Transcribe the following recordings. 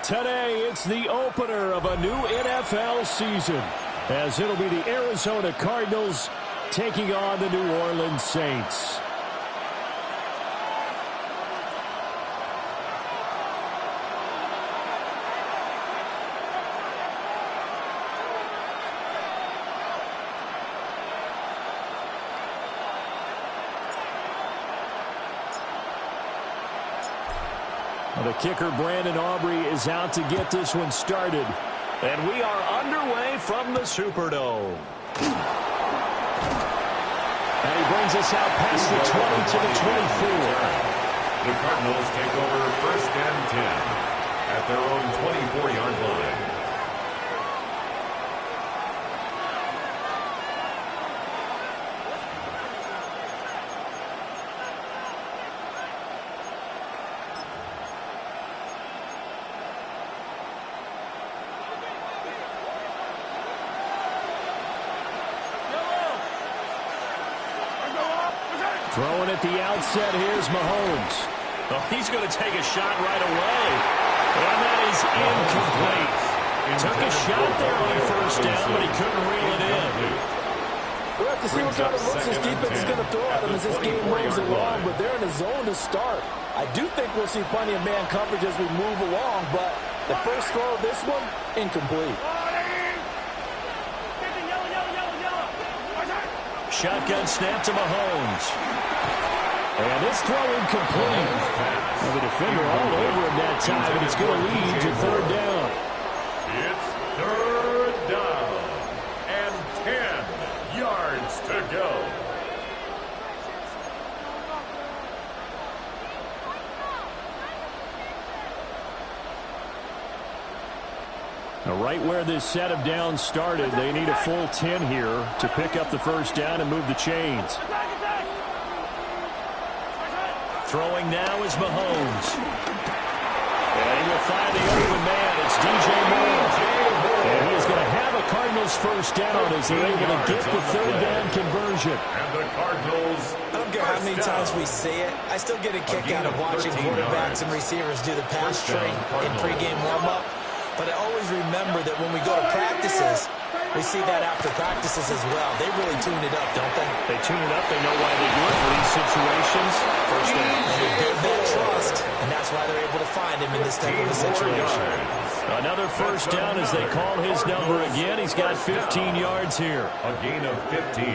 Today, it's the opener of a new NFL season, as it'll be the Arizona Cardinals taking on the New Orleans Saints. The kicker, Brandon Aubrey, is out to get this one started. And we are underway from the Superdome. And he brings us out past the 20 to the 24. The Cardinals take over 1st and 10 at their own 24-yard line. Throwing at the outset, here's Mahomes. Oh, he's going to take a shot right away. And that is incomplete. Took a shot there on 1st down, but he couldn't reel it in. We'll have to see what kind of looks this defense is going to throw at him as this game moves along, but they're in a zone to start. I do think we'll see plenty of man coverage as we move along, but the first throw of this one, incomplete. Shotgun snap to Mahomes. And it's throw incomplete. Well, the defender all over him that time, and it's going to lead to 3rd down. It's 3rd down and 10 yards to go. Now, right where this set of downs started, they need a full 10 here to pick up the 1st down and move the chains. Throwing now is Mahomes. And he will find the open man. It's DJ Moore. And he is going to have a Cardinals 1st down as they're able to get the 3rd down conversion. And the Cardinals, I don't care how many times we say it, I still get a kick out of watching quarterbacks and receivers do the pass train in pregame warm-up. But I always remember that when we go to practices, we see that after practices as well. They really tune it up, don't they? They tune it up. They know why they do it for these situations. 1st down. And they build that trust, and that's why they're able to find him in this type of a situation. Another 1st down as they call his number again. He's got 15 yards here. a gain of 15.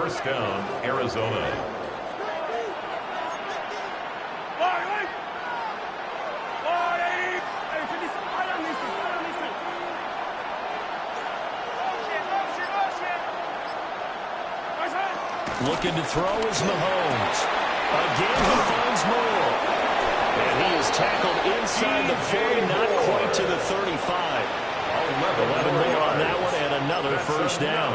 1st down, Arizona. Looking to throw is Mahomes. Again, he finds Moore. And he is tackled inside the 40, not quite to the 35. 11 more on that one, and another 1st down.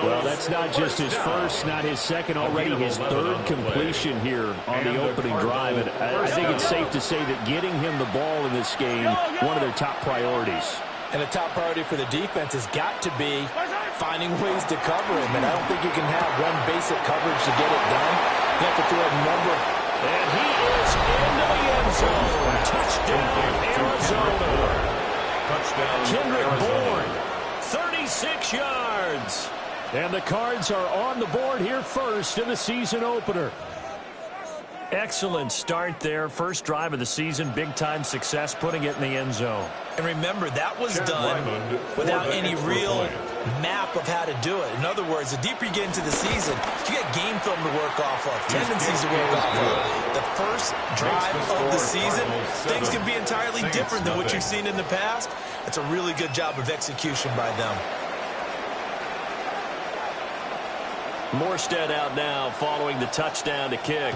Well, that's not just his first, not his second, already his 3rd completion here on the opening drive. And I think it's safe to say that getting him the ball in this game, one of their top priorities. And the top priority for the defense has got to be finding ways to cover him. And I don't think you can have one basic coverage to get it done. You have to throw a number. And he is into the end zone. Touchdown, Arizona. Touchdown, Kendrick Arizona. Bourne, 36 yards. And the Cards are on the board here first in the season opener. Excellent start there. 1st drive of the season. Big-time success putting it in the end zone. And remember, that was done without any real map of how to do it. In other words, the deeper you get into the season, you got game film to work off of, tendencies to work off of. The 1st drive of the season, things can be entirely different than what you've seen in the past. It's a really good job of execution by them. Morstead out now following the touchdown to kick.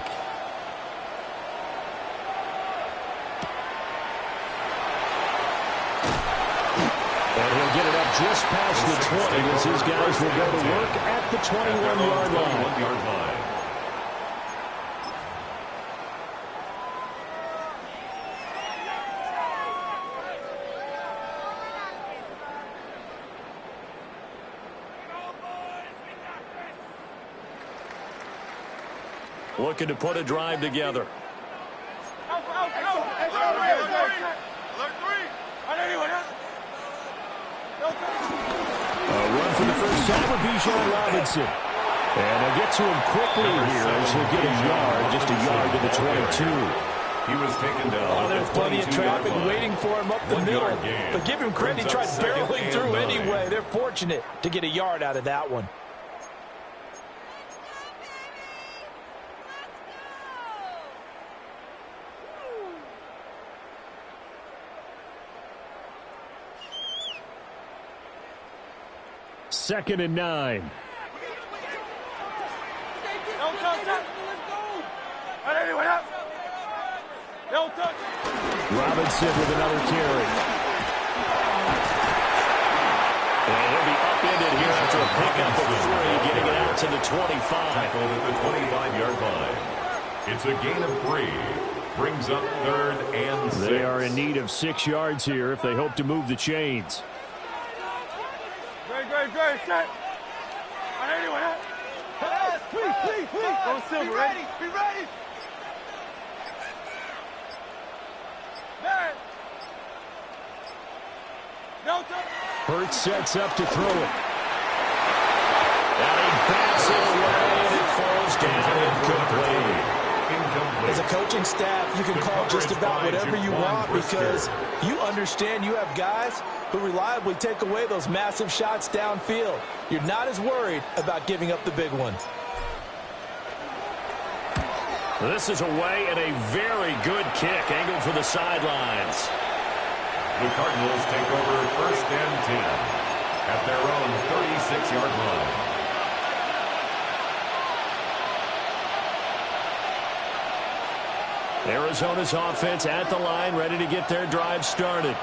And he'll get it up just past the 20 as his guys will go to work at the 21-yard line. Looking to put a drive together. inside with Bijan Robinson. And they'll get to him quickly here as he'll get a yard, just a yard to the 22. He was taken down. There's plenty of traffic waiting for him up the middle. But give him credit, he tried barreling through anyway. They're fortunate to get a yard out of that one. Second and 9. Robinson with another carry. And he'll be upended here after a pickup of 3, getting it out to the 25. Tackled at the 25-yard line. It's a gain of 3. Brings up 3rd and 6. They are in need of 6 yards here if they hope to move the chains. Great, set. Please. Go Silver, ready? Be ready. Hurts sets up to throw it. And he bats it away, and it falls down incomplete. As a coaching staff, you can call just about whatever you want because you understand you have guys who reliably take away those massive shots downfield. You're not as worried about giving up the big ones. This is away and a very good kick angled for the sidelines. The Cardinals take over 1st and 10 at their own 36-yard line. Arizona's offense at the line, ready to get their drive started.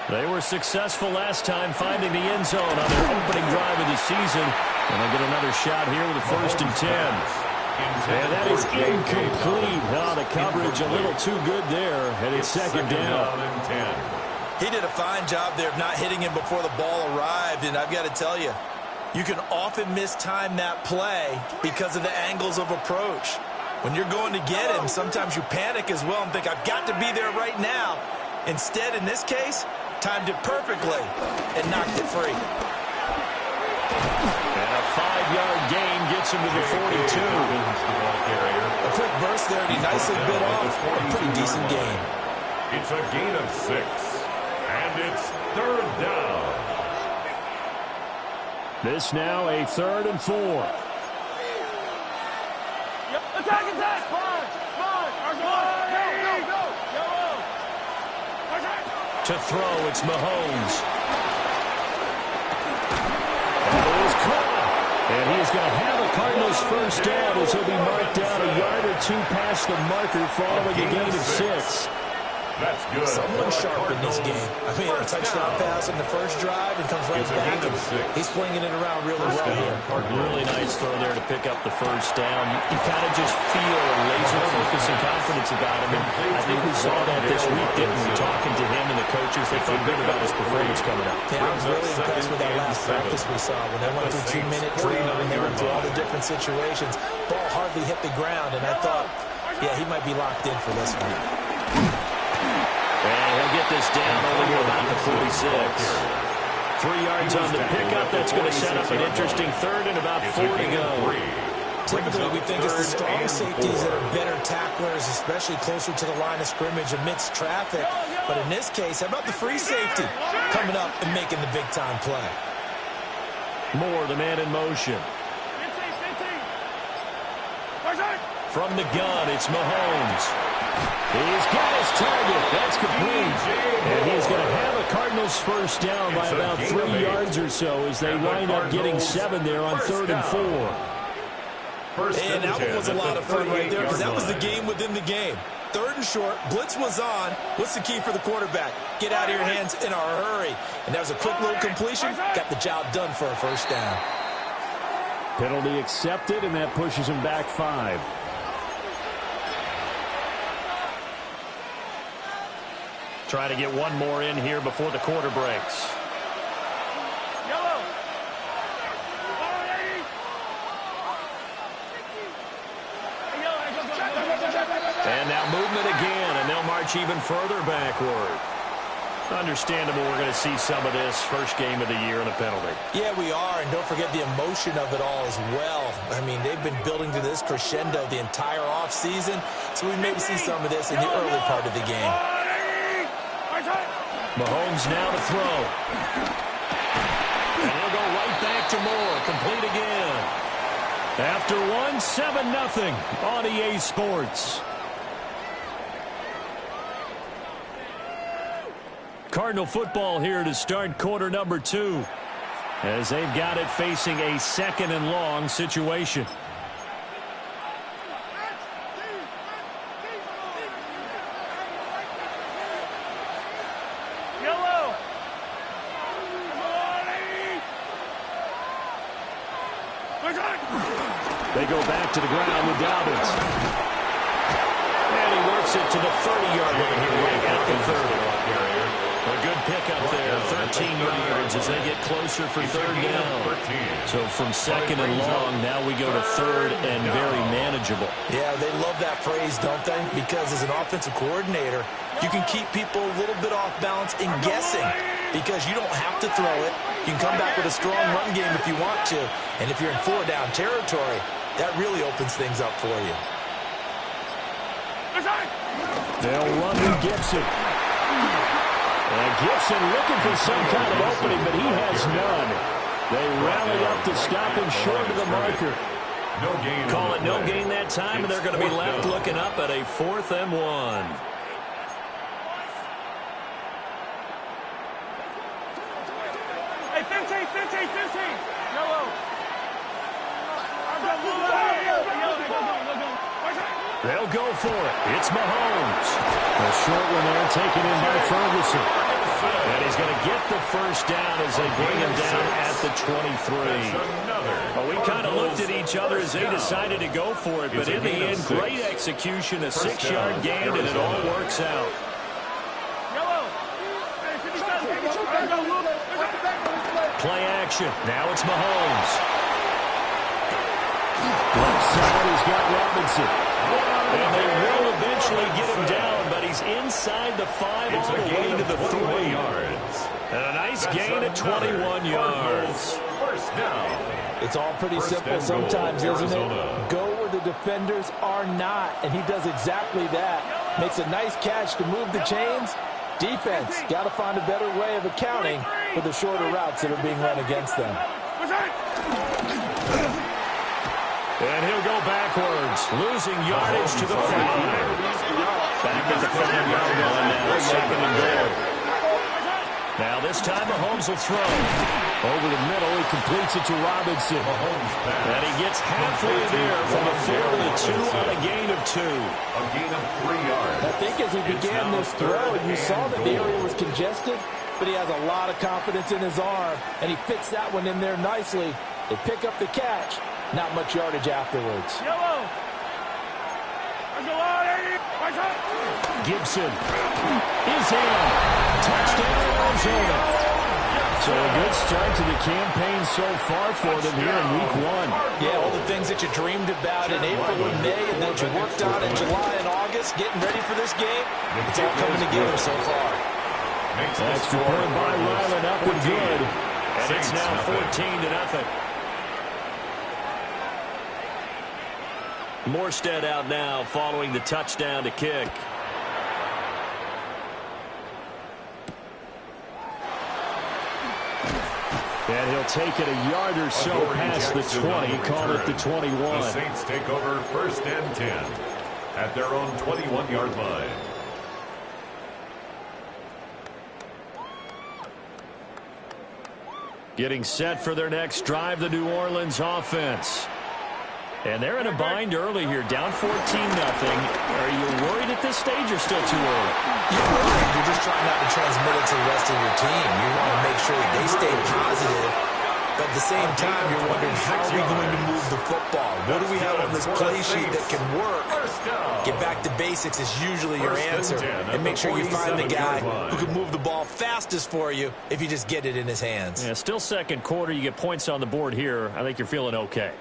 They were successful last time finding the end zone on their opening drive of the season. And they'll get another shot here with a 1st and 10. And that is incomplete. Oh, the coverage a little too good there, and it's second down. He did a fine job there of not hitting him before the ball arrived, and I've got to tell you, you can often mistime that play because of the angles of approach. When you're going to get him, sometimes you panic as well and think, I've got to be there right now. Instead, in this case, timed it perfectly and knocked it free. And a 5-yard gain gets him to the 42. A quick burst there, and he nicely bit off a pretty decent gain. It's a gain of 6, and it's 3rd down. This now a 3rd and 4. Attack! Spawn! Go! To throw, it's Mahomes. And it is caught. And he is going to have a Cardinals first down as he'll be marked down a yard or 2 past the marker following a gain of 6. That's good. Someone sharp in this game. I mean, a touchdown pass in the first drive and comes right back. And he's flinging it around really well here. Really nice throw there to pick up the first down. You kind of just feel a laser focus and confidence about him. And I think we saw that this week, didn't we? Talking to him and the coaches, they felt good about his performance coming up. Yeah, I was really impressed with that last practice we saw. When they went through 2-minute drill and they went through all the different situations, ball hardly hit the ground. And I thought, yeah, he might be locked in for this one. And he'll get this down only to about the 46. 3 yards on the pickup. That's going to set up an interesting 3rd and about 4 to go. Typically, we think it's the strong safeties that are better tacklers, especially closer to the line of scrimmage amidst traffic. But in this case, how about the free safety coming up and making the big-time play? Moore, the man in motion. From the gun, it's Mahomes. He's got his target. That's complete. And he's going to have a Cardinals first down by about 3 yards or so as they wind up getting 7 there on 3rd and 4. And that one was a lot of fun right there because that was the game within the game. 3rd and short, blitz was on. What's the key for the quarterback? Get out of your hands in a hurry. And that was a quick little completion. Got the job done for a first down. Penalty accepted, and that pushes him back 5. Trying to get one more in here before the quarter breaks. And now movement again, and they'll march even further backward. Understandable we're going to see some of this first game of the year and a penalty. Yeah, we are, and don't forget the emotion of it all as well. I mean, they've been building to this crescendo the entire offseason, so we maybe see some of this in the early part of the game. Mahomes now to throw. And he'll go right back to Moore. Complete again. After one, 7-0 on EA Sports. Cardinal football here to start quarter number 2, as they've got it facing a 2nd and long situation. Yellow. They go back to the ground with Dobbins. And he works it to the 30-yard line here, right at the 30. A good pickup there, 13 yards as they get closer for 3rd down. So from 2nd and long, now we go to 3rd and very manageable. Yeah, they love that phrase, don't they? Because as an offensive coordinator, you can keep people a little bit off balance and guessing because you don't have to throw it. You can come back with a strong run game if you want to. And if you're in 4-down territory, that really opens things up for you. They'll run to Gibson. And Gibson looking for some kind of opening, but he has none. They rally up to stop him short of the marker. Call it no gain that time, and they're going to be left looking up at a 4th and 1. Hey, 15. Yellow. They'll go for it. It's Mahomes. A short one there taken in by Ferguson. And he's going to get the 1st down as they bring him down at the 23. Well, we kind of looked at each other as they decided to go for it, but in the end, great execution, a 6-yard gain, and it all works out. Play action. Now it's Mahomes. Left side, he's got Robinson. And they will eventually get him down, but he's inside the 5 all the way to the 3. And a nice gain at 21 yards. First down. It's all pretty simple sometimes, isn't it? Go where the defenders are not, and he does exactly that. Makes a nice catch to move the chains. Defense, got to find a better way of accounting for the shorter routes that are being run against them. And he'll go backwards, losing yardage to the 5. Back at the 5-yard line now, 2nd and goal. Now this time Mahomes will throw. Over the middle, he completes it to Robinson. And he gets halfway there from a 4 to 2 on a gain of 2. A gain of 3 yards. I think as he began this throw, you saw that the area was congested, but he has a lot of confidence in his arm, and he fixed that one in there nicely. They pick up the catch. Not much yardage afterwards. Gibson is in. Touchdown, Arizona. So a good start to the campaign so far for them here in week 1. Yeah, all the things that you dreamed about in April and May and that you worked on in July and August, getting ready for this game, it's all coming together so far. Extra point by Ryland, up and good. And it's now 14-0. Morstead out now following the touchdown to kick. And he'll take it a yard or so past the 20, call it the 21. The Saints take over 1st and 10 at their own 21-yard line. Getting set for their next drive, the New Orleans offense. And they're in a bind early here, down 14-0. Are you worried at this stage or still too early? You're worried. You're just trying not to transmit it to the rest of your team. You want to make sure that they stay positive. But at the same time, you're wondering, how are we going to move the football? What do we have on this play sheet that can work? Get back to basics is usually your answer. And make sure you find the guy who can move the ball fastest for you if you just get it in his hands. Yeah, still 2nd quarter. You get points on the board here. I think you're feeling okay.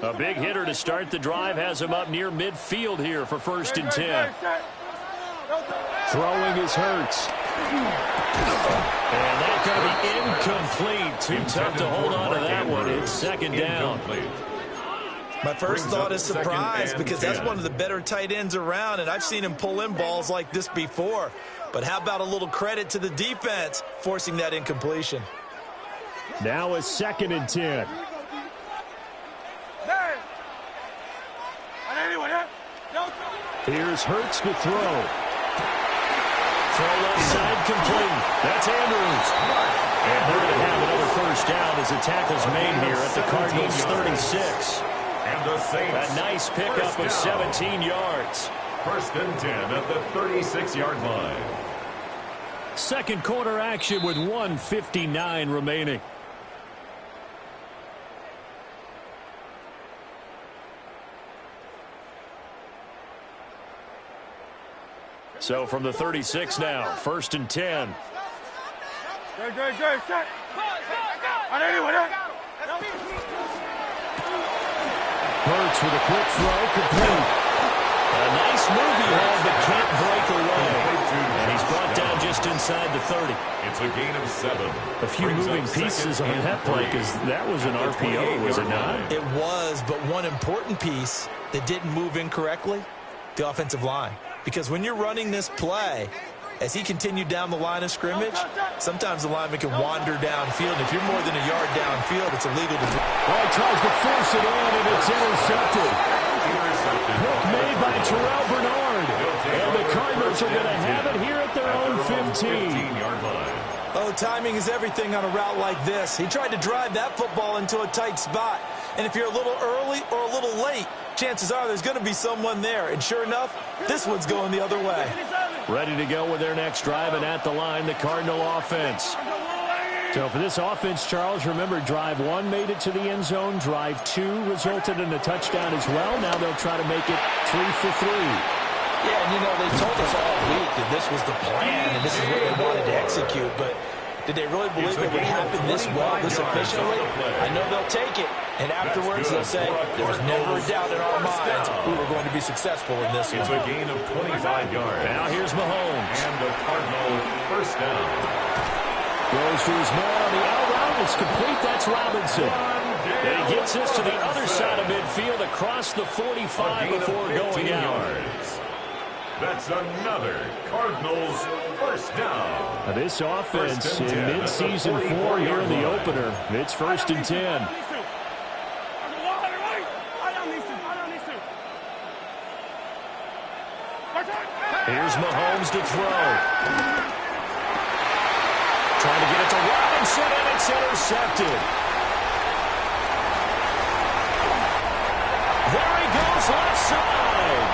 A big hitter to start the drive has him up near midfield here for 1st and 10. Throwing is Hurts. And that's going to be incomplete. Too tough to hold on to that one. It's 2nd down. My first thought is surprise because that's one of the better tight ends around, and I've seen him pull in balls like this before. But how about a little credit to the defense forcing that incompletion? Now a 2nd and 10. Here's Hurts to throw. Throw left side complete. That's Andrews. And they're going to have another 1st down as the tackle's made here at the Cardinals' 36. And the Saints. A nice pickup of 17 yards. 1st and 10 at the 36-yard line. Second quarter action with 1:59 remaining. So from the 36 now, 1st and 10. Hurts with a quick throw, complete. A nice move he had, but can't break away. And he's brought down just inside the 30. It's a gain of 7. A few moving pieces on that play because that was an RPO, was it not? It was, but one important piece that didn't move incorrectly, the offensive line. Because when you're running this play, as he continued down the line of scrimmage, sometimes the lineman can wander downfield. If you're more than a yard downfield, it's illegal to do. Well, he tries to force it in, and it's intercepted. Pick made by Terrell Bernard. And the Cardinals are going to have it here at their own 15-yard line. Oh, timing is everything on a route like this. He tried to drive that football into a tight spot. And if you're a little early or a little late, chances are there's going to be someone there. And sure enough, this one's going the other way. Ready to go with their next drive, and at the line, the Cardinal offense. So for this offense, Charles, remember, drive 1 made it to the end zone. Drive 2 resulted in a touchdown as well. Now they'll try to make it 3 for 3. Yeah, and you know, they told us all week that this was the plan and this is what they wanted to execute. But did they really believe it would happen this well, this efficiently? I know they'll take it. And afterwards, they'll say, there was never a doubt in our minds we were going to be successful in this one. It's a gain of 25 yards. Now here's Mahomes. And the Cardinal 1st down. Goes to his man on the out route. It's complete. That's Robinson. And he gets this to the other side of midfield across the 45 before going out. That's another Cardinals 1st down. Now this offense in midseason 4 here in the opener. It's 1st and 10. Here's Mahomes to throw. Trying to get it to Robinson, and it's intercepted. There he goes, left side.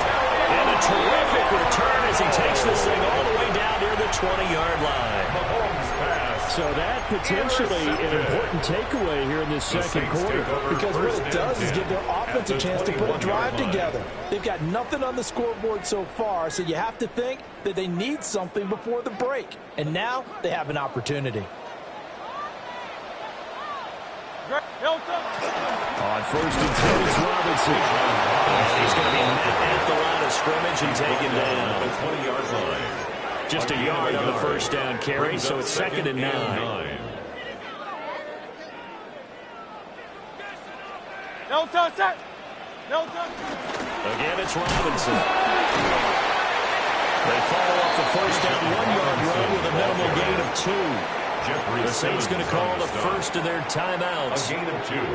And a terrific return as he takes this thing all the way down near the 20-yard line. Mahomes pass. So that potentially an important takeaway here in this second quarter. Because what it does is give their offense a chance to put a drive together. They've got nothing on the scoreboard so far, so you have to think that they need something before the break. And now they have an opportunity. On 1st and 10, it's Robinson. And he's going to be at the line of scrimmage and taken down. The 20-yard line. Just a yard on the 1st down carry, so it's 2nd and 9. Again, it's Robinson. They follow up the 1st down 1-yard run with a minimal gain of 2. The Saints going to call the first of their timeouts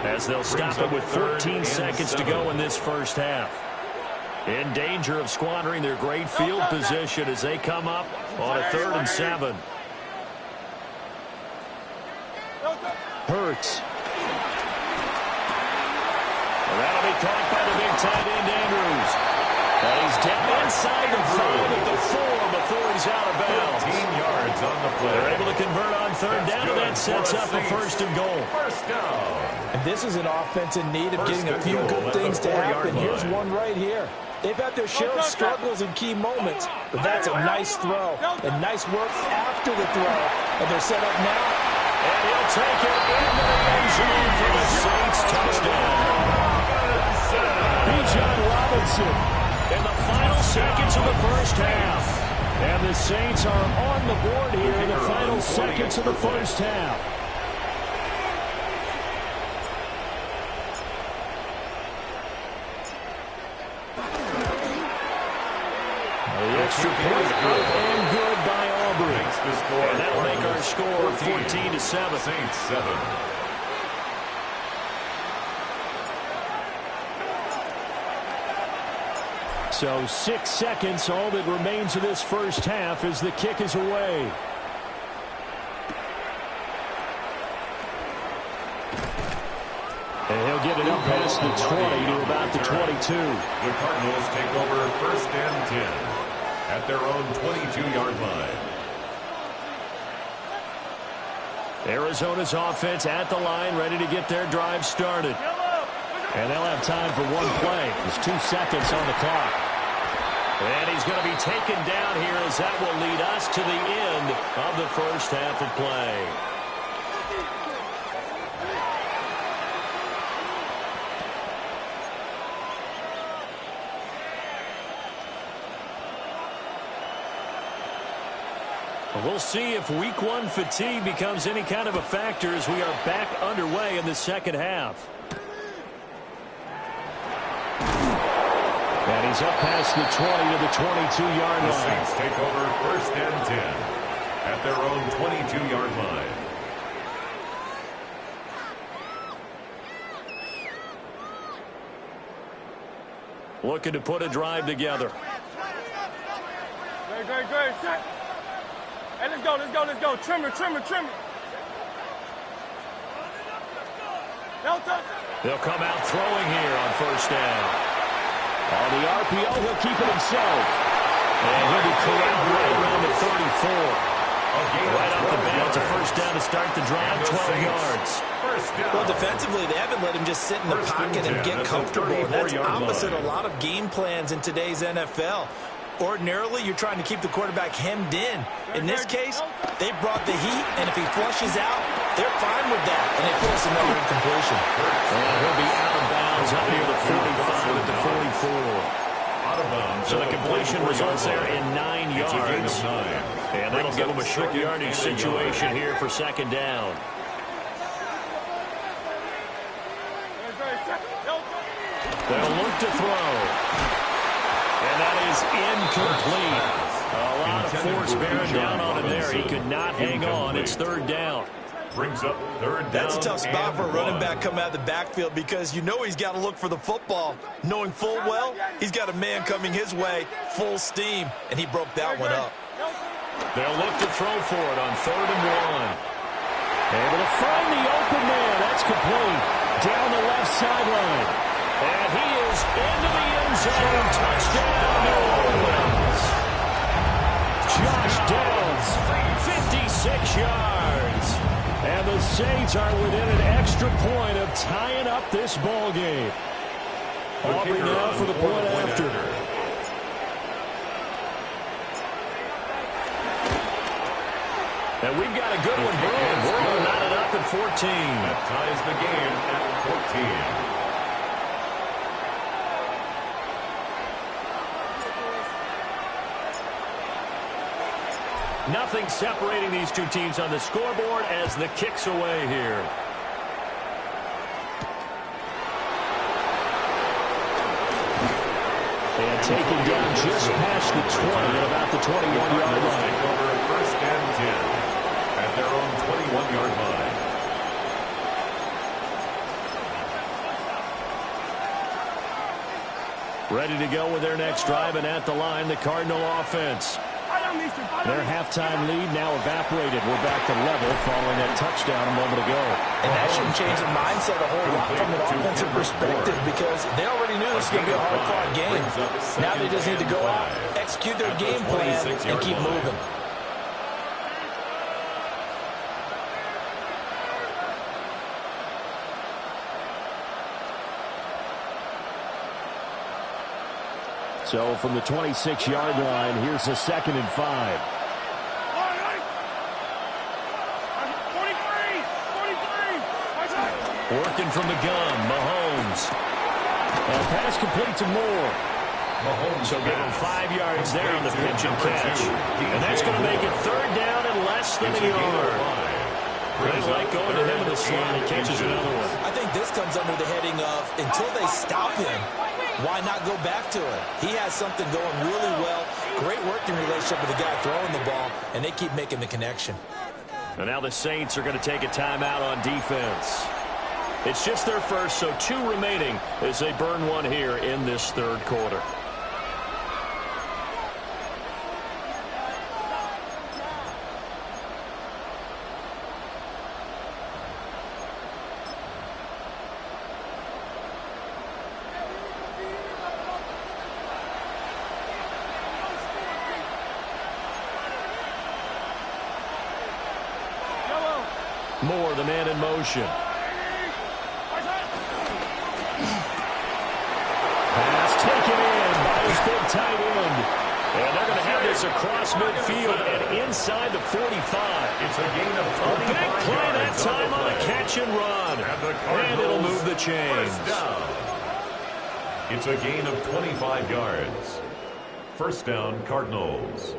as they'll stop it with 14 seconds to go in this first half. In danger of squandering their great field position as they come up on a 3rd and 7. Hurts. Well, that'll be caught by the big tight end, Andrews. And he's down inside the 5 at the 4 before he's out of bounds. 15 yards on the play. They're able to convert on 3rd down, and that sets up a 1st and goal. 1st down. And this is an offense in need of getting a few good things to happen. Here's one right here. They've had their share of struggles in key moments, but that's a nice throw. And nice work after the throw. And they're set up now. And he'll take it into the end zone for the Saints touchdown. Bijan Robinson. In the final seconds of the first half. And the Saints are on the board here in the final seconds of the first half. The extra point up and good by Aubrey. And that'll make our score 14-7. Saints 7. So 6 seconds, all that remains of this first half as the kick is away. And he'll get it up past the 20 to about the 22. The Cardinals take over first and 10 at their own 22-yard line. Arizona's offense at the line, ready to get their drive started. And they'll have time for one play. There's 2 seconds on the clock. And he's going to be taken down here as that will lead us to the end of the first half of play. We'll see if week 1 fatigue becomes any kind of a factor as we are back underway in the second half. And he's up past the 20 to the 22-yard line. The Saints take over first and 10 at their own 22-yard line. Looking to put a drive together. Great. Hey, let's go. Trim it. They'll come out throwing here on first down. On the RPO, he'll keep it himself. And he'll be corralled right around the 34. Right off the bat, it's a first down to start the drive, 12 yards. Well, defensively, they haven't let him just sit in the pocket and get comfortable. That's opposite a lot of game plans in today's NFL. Ordinarily, you're trying to keep the quarterback hemmed in. In this case, they brought the heat, and if he flushes out, they're fine with that, and they force another incompletion. And he'll be out of bounds up near the 45 at the 44. So the completion results there in 9 yards. And that'll give them a short yardage situation here for second down. They'll look to throw. And that is incomplete. A lot of force bearing down on him there. He could not hang on. It's third down. Brings up third down. That's a tough spot for a running back coming out of the backfield because you know he's got to look for the football. Knowing full well, he's got a man coming his way, full steam, and he broke that one up. They'll look to throw for it on 3rd and 1. Able to find the open man. That's complete. Down the left sideline. And he is into the end zone. Touchdown, New Orleans. Josh Downs, 56 yards. And the Saints are within an extra point of tying up this ball game. Aubrey now for the point after. And we've got a good one brewing. We're knotted up at 14. That ties the game at 14. Nothing separating these two teams on the scoreboard as the kick's away here. And taken down just past the 20 at about the 21-yard line. Take over first and 10 at their own 21-yard line. Ready to go with their next drive, and at the line, the Cardinal offense. Their halftime lead now evaporated. We're back to level following that touchdown a moment ago. And that shouldn't change the mindset a whole lot from an offensive perspective because they already knew this was going to be a hard-fought game. Now they just need to go out, execute their game plan, and keep moving. So from the 26-yard line, here's a 2nd and 5. Working from the gun, Mahomes. And pass complete to Moore. So give him 5 yards there on the pitch and catch. And that's going to make it third down and less than a yard. They like going to him in the slot. He catches another one. I think this comes under the heading of until they stop him, why not go back to it? He has something going really well. Great working relationship with the guy throwing the ball, and they keep making the connection. And now the Saints are going to take a timeout on defense. It's just their first, so 2 remaining as they burn one here in this third quarter. Moore, the man in motion. Pass taken in by his big tight end. And they're going to have this across midfield and inside the 45. It's a gain of 25 A big play that yards time on a catch and run. And it'll move the chains. It's a gain of 25 yards. First down, Cardinals.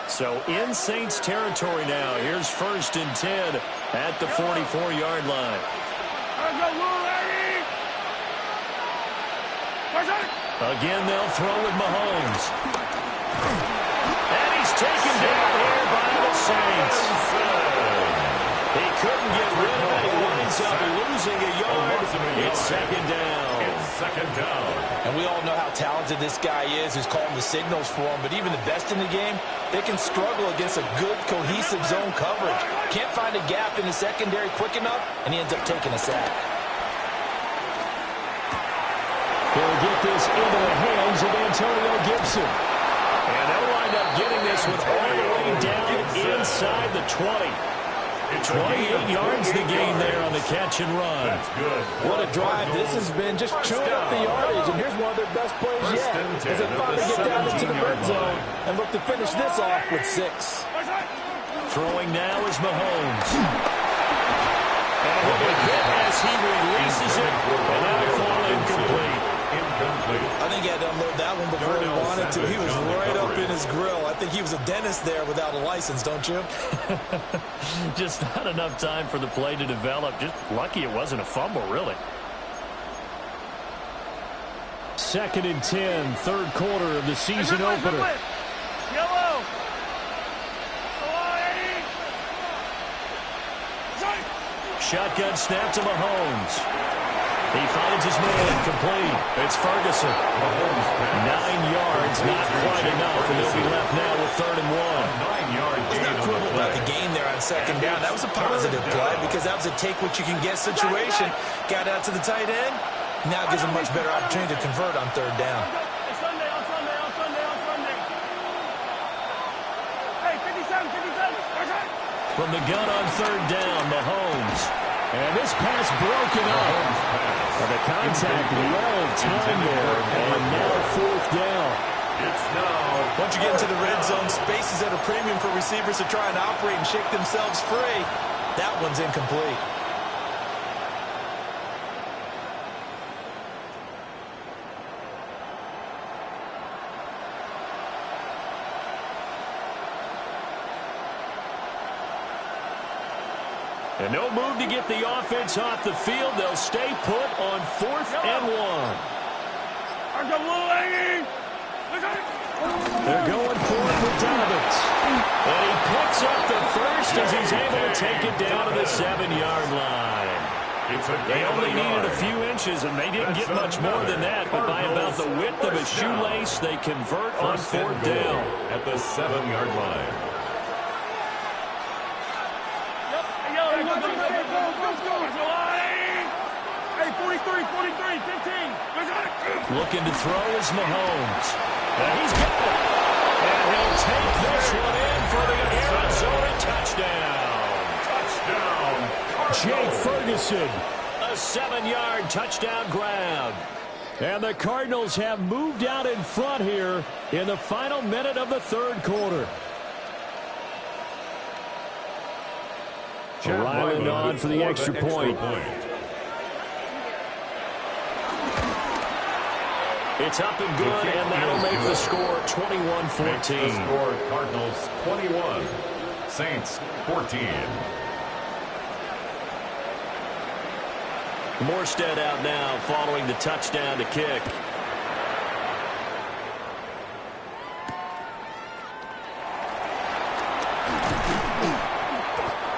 So in Saints territory now. Here's 1st and 10 at the 44-yard line. Again, they'll throw with Mahomes. And he's taken down here by the Saints. He couldn't get rid of it. He winds up losing a yard. It's second down. And we all know how talented this guy is who's calling the signals for him. But even the best in the game, they can struggle against a good, cohesive zone coverage. Can't find a gap in the secondary quick enough, and he ends up taking a sack. They'll get this into the hands of Antonio Gibson. And they'll wind up getting this one all the way down inside the 20. 28 yards the gain there on the catch and run. That's good. What a drive this has been, just chewing up the yardage. And here's one of their best plays yet as they finally get down into the red zone and look to finish this off with 6. Throwing now is Mahomes. And he'll be hit as he releases it. And that'll fall incomplete. I think he had to unload that one before he wanted to. He was right up in his grill. I think he was a dentist there without a license, don't you? Just not enough time for the play to develop. Just lucky it wasn't a fumble, really. 2nd and 10, third quarter of the season opener. Yellow. Shotgun snap to Mahomes. He finds his man, complete. It's Ferguson. 9 yards, not quite enough, and they'll be left now with 3rd and 1. 9-yard Let's not quibble about the gain there on second down. That was a positive play because that was a take-what-you-can-get situation. Got out to the tight end. Now it gives him a much better opportunity to convert on 3rd down. Sunday. Hey, 57. From the gun on 3rd down, Mahomes. And this pass broken up. And the contact well timed there. And now 4th down. It's now. Once you get into the red zone, space is at a premium for receivers to try and operate and shake themselves free. That one's incomplete. And no move to get the offense off the field. They'll stay put on 4th and 1. They're going for it with Donovan. And he picks up the first as he's able to take it down to the 7-yard line. They only needed a few inches, and they didn't get much more than that. But by about the width of a shoelace, they convert on 4th down. At the 7-yard line. Hey, 43, 15. Looking to throw is Mahomes. And he's got it. And he'll take this one in for the Arizona touchdown. Jake Ferguson. A 7-yard touchdown grab. And the Cardinals have moved out in front here in the final minute of the third quarter. Ryland on for the extra point. It's up and good, and that'll make the score 21-14. Makes the score Cardinals 21, Saints 14. Morstead out now following the touchdown to kick.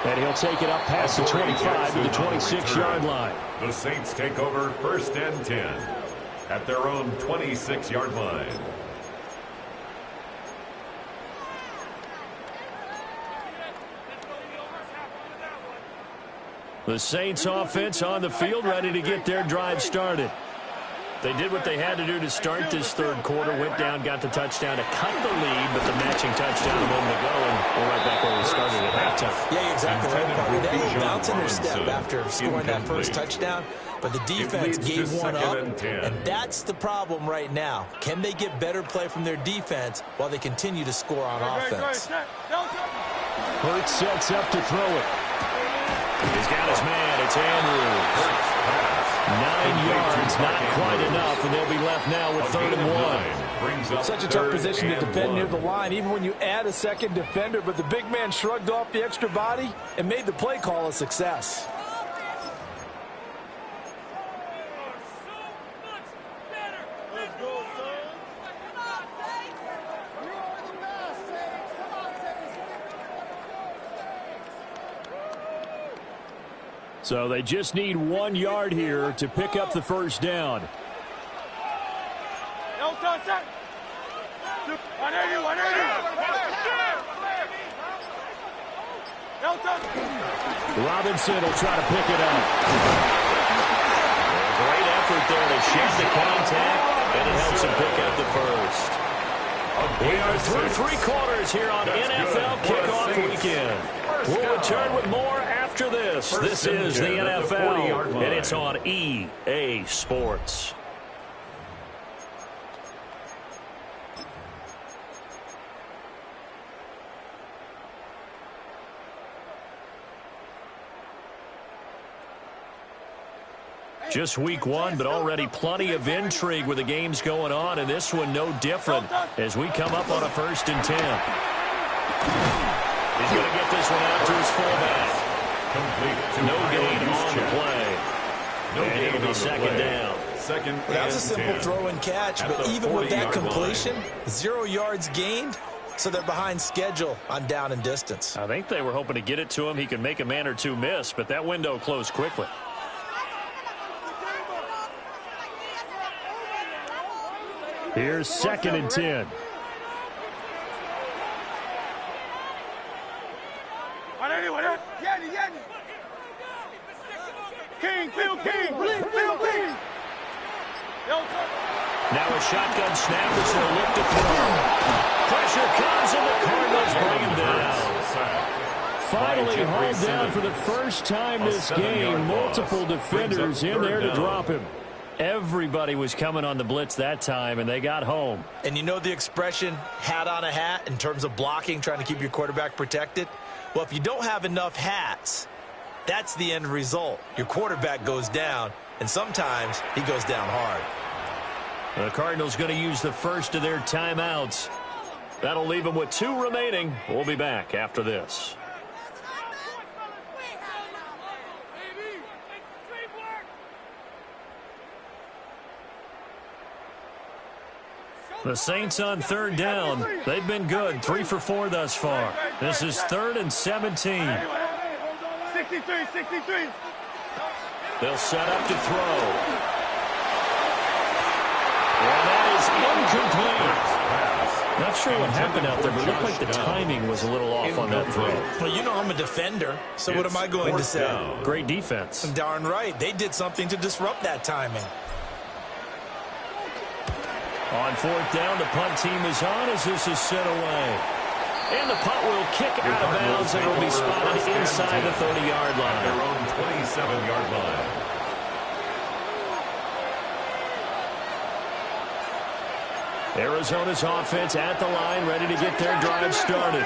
And he'll take it up past the 25 to the 26-yard line. The Saints take over 1st and 10 at their own 26-yard line. The Saints offense on the field, ready to get their drive started. They did what they had to do to start this third quarter, went down, got the touchdown to cut the lead, but the matching touchdown a moment ago, and we're right back where we started at halftime. Yeah, exactly right, Bobby. They were bouncing their step after scoring that first touchdown, but the defense gave one up, and that's the problem right now. Can they get better play from their defense while they continue to score on offense? Hurts sets up to throw it. He's got his man. It's Andrews. 9 yards, not quite enough, and they'll be left now with 3rd and 1. Such a tough position to defend near the line, even when you add a second defender, but the big man shrugged off the extra body and made the play call a success. So they just need 1 yard here to pick up the first down. Robinson will try to pick it up. Great effort there to shift the contact, and it helps him pick up the first. We are through 3 quarters here on NFL Kickoff Weekend. We'll return with more after this. This is the NFL, and it's on EA Sports. Just week 1, but already plenty of intrigue with the games going on, and this one no different as we come up on a 1st and 10. He's going to get this one out to his fullback. No gain on the play. And it'll be second down. Well, that was a simple throw and catch, but even with that completion, 0 yards gained, so they're behind schedule on down and distance. I think they were hoping to get it to him. He could make a man or two miss, but that window closed quickly. Here's 2nd and 10. Now a shotgun snap as they'll look to throw. Pressure comes and the Cardinals bring him down. Finally hauled down for the first time this game. Multiple defenders in there to drop him. Everybody was coming on the blitz that time, and they got home. And you know the expression, hat on a hat, in terms of blocking, trying to keep your quarterback protected? Well, if you don't have enough hats, that's the end result. Your quarterback goes down, and sometimes he goes down hard. The Cardinals going to use the first of their timeouts. That'll leave them with 2 remaining. We'll be back after this. The Saints on 3rd down. They've been good, 3 for 4 thus far. This is 3rd and 17. 63. They'll set up to throw. And that is incomplete. Not sure what happened out there, but it looked like the timing was a little off on that throw. Well, you know I'm a defender, so what am I going to say? Great defense. Darn right. They did something to disrupt that timing. On 4th down, the punt team is on as this is set away. And the punt will kick out of bounds and will be spotted inside the 30-yard line. Their own 27-yard line. Arizona's offense at the line, ready to get their drive started.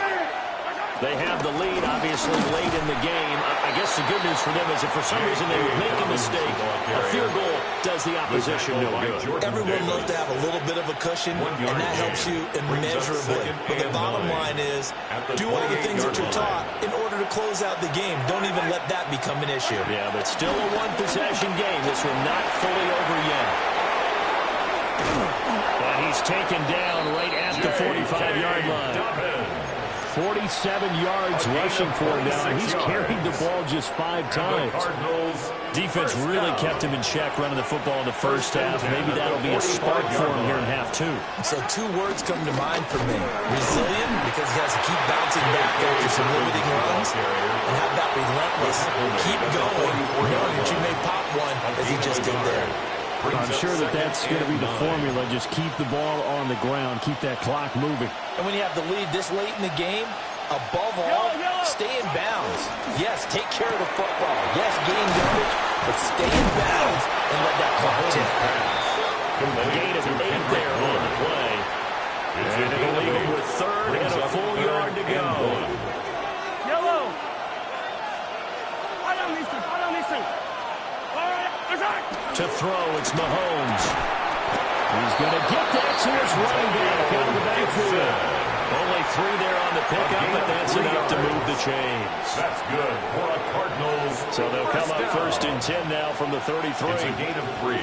They have the lead, obviously, late in the game. I guess the good news for them is if for some reason they would make a mistake, a field goal does the opposition no good. Everyone loves to have a little bit of a cushion, and that helps you immeasurably. But the bottom line is, do all the things that you're taught in order to close out the game. Don't even let that become an issue. Yeah, but still a one-possession game. This one not fully over yet. But he's taken down right at the 45-yard line. 47 yards rushing for him now. He's carried the ball just 5 times. Defense really kept him in check running the football in the first half. Maybe that'll be a spark for him here in half 2. So 2 words come to mind for me. Resilient, because he has to keep bouncing back after some limiting runs. And how about relentless? Keep going, knowing that you may pop one as he just did there. I'm sure that's going to be the formula. Just keep the ball on the ground. Keep that clock moving. And when you have the lead this late in the game, above all, stay in bounds. Yes, take care of the football. Yes, gain yardage, but stay in bounds and let that clock tick. A gain of 8 there on the play. And it'll leave him with 3rd and a full yard to go. Yellow. I don't need to. To throw, it's Mahomes. He's going to get that to his running back out of the backfield. Only 3 there on the pickup, but that's enough to move the chains. That's good for a Cardinals. So they'll come up 1st and 10 now from the 33. It's a gain of 3.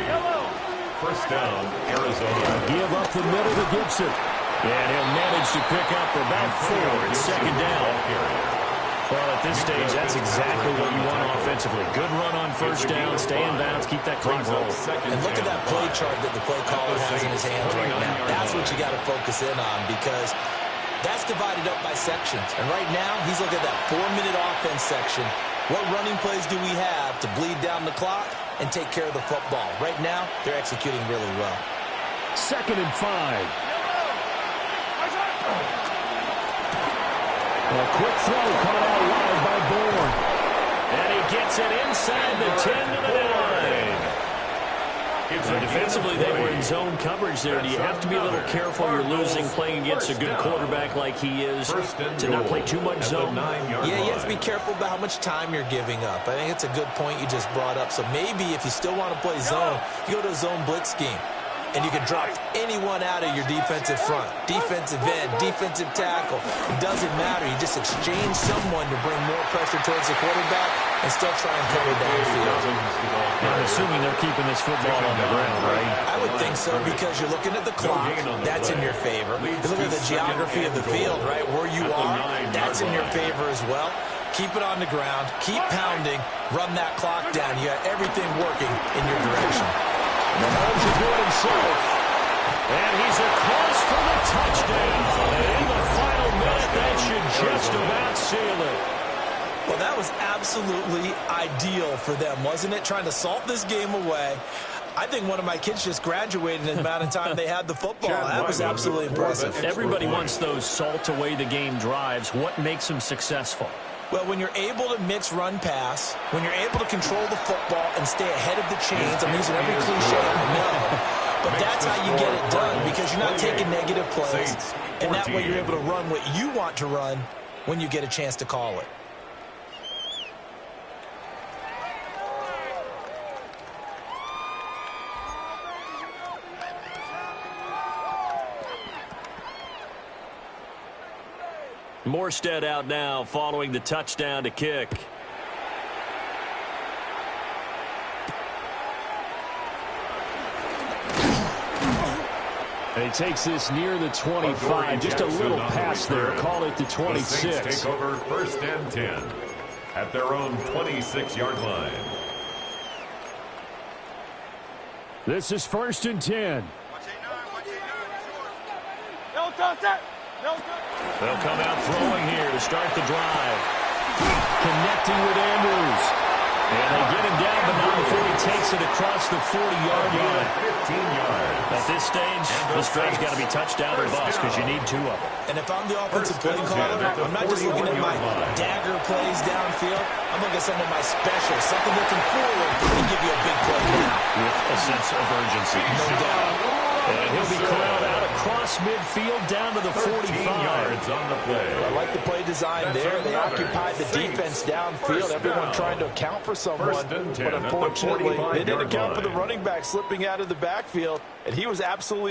First down, Arizona. Give up the middle to Gibson. And he'll manage to pick up about 4. It's 2nd down. Well, at this stage, that's exactly what you want offensively. Good run on 1st down, stay in bounds, keep that clock rolling. And look at that play chart that the play caller has in his hands right now. That's what you got to focus in on, because that's divided up by sections. And right now, he's looking at that 4-minute offense section. What running plays do we have to bleed down the clock and take care of the football? Right now, they're executing really well. 2nd and 5. A quick throw coming out wide by Bourne. And he gets it inside the 10 to the 9. Defensively, they were in zone coverage there. Do you have to be a little careful? You're losing playing against a good quarterback like he is to not play too much zone? Yeah, you have to be careful about how much time you're giving up. I think it's a good point you just brought up. So maybe if you still want to play zone, you go to a zone blitz scheme. And you can drop anyone out of your defensive front. Defensive end, defensive tackle. It doesn't matter. You just exchange someone to bring more pressure towards the quarterback and still try and cover downfield. I'm assuming they're keeping this football on the ground, right? I would think so, because you're looking at the clock. That's in your favor. You look at the geography of the field, right? Where you are, that's in your favor as well. Keep it on the ground. Keep pounding. Run that clock down. You got everything working in your direction. Mahomes will do it himself. And he's across for the touchdown. And in the final minute, that should just about seal it. Well, that was absolutely ideal for them, wasn't it? Trying to salt this game away. I think one of my kids just graduated in the amount of time they had the football. That was absolutely impressive. Everybody wants those salt away the game drives. What makes them successful? Well, when you're able to mix run-pass, when you're able to control the football and stay ahead of the chains, I'm using every cliche I know, but that's how you get it done, because you're not taking negative plays, and that way you're able to run what you want to run when you get a chance to call it. Morstead out now following the touchdown to kick. And he takes this near the 25. Just a little pass there. Call it the 26. The Saints take over 1st and 10 at their own 26-yard line. This is 1st and 10. They'll come out throwing here to start the drive. Connecting with Andrews. And they get him down, but not before he takes it across the 40-yard line. 15 yards. At this stage, this drive's got to be touchdown or bust, because you need 2 of them. And if I'm the offensive play caller, I'm not just looking at my dagger plays downfield. I'm looking at some of my specials, something looking forward and give you a big play now. With a sense of urgency. No doubt. And he'll be corralled out across midfield down to the 45. Yards on the play. I like the play design there. They occupied the defense downfield. Everyone trying to account for someone, but unfortunately, they didn't account for the running back slipping out of the backfield, and he was absolutely